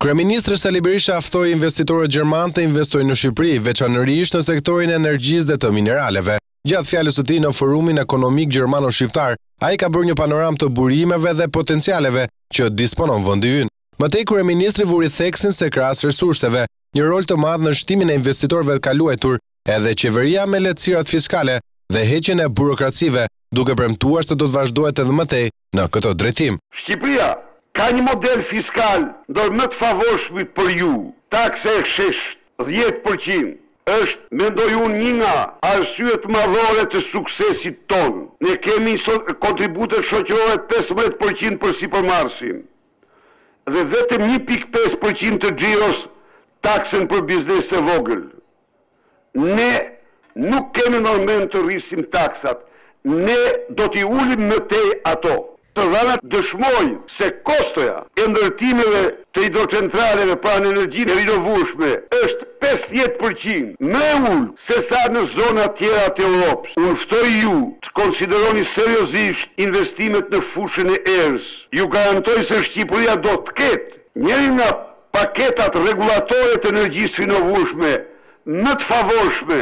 Kryeministri Sali Berisha ftoi investitorët gjerman të investojnë në Shqipëri, veçanërisht në sektorin e energjisë dhe të mineraleve. Gjatë fjalës së tij në forumin ekonomik gjermano-shqiptar, ai ka bërë një panoramë të burimeve dhe potencialeve që disponon vendi ynë. Mëtej kryeministri vuri theksin se krahas resurseve, një rol të madh në shtimin e investitorëve të kaluajtur, edhe qeveria me lehtësirat fiskale dhe heqjen e burokracive, duke premtuar se do të vazhdohet edhe mëtej në këtë drejtim. Shqipëria ka një model fiskal ndër më të favorshmit për ju. Taksa e shesht 10% është, mendoj unë, një nga arsyet madhore të suksesit ton. Ne kemi kontributet shoqërore 15% për sipërmarrësin dhe vetëm 1.5% të xhiros taksën për biznes të vogël. Ne nuk kemi normen të rrisim taksat, ne do t'i ulim më tej ato. Të dhënat dëshmojnë se kostoja e ndërtimeve të hidrocentraleve pra në energjinë e rinovueshme është 50% më e ulë se sa në zona tjera të Europës. Unë ftoj ju të konsideroni seriozisht investimet në fushën e erës. Ju garantoj se Shqipëria do të ketë njëri nga paketat rregullatore të energjisë rinovueshme më të favorshme.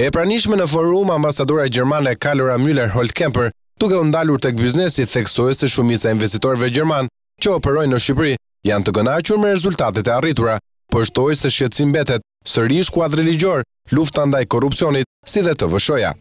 E pranishme në forum, ambasadora gjermane Kalora Müller-Holtkemper, duke u ndalur tek biznesi, theksoi se shumica e investitorëve gjerman që operojnë në Shqipëri janë të kënaqur me rezultatet e arritura, por shtoi se shqetësim mbetet sërish kuadri ligjor, lufta ndaj korrupsionit, si dhe të VSH-ja.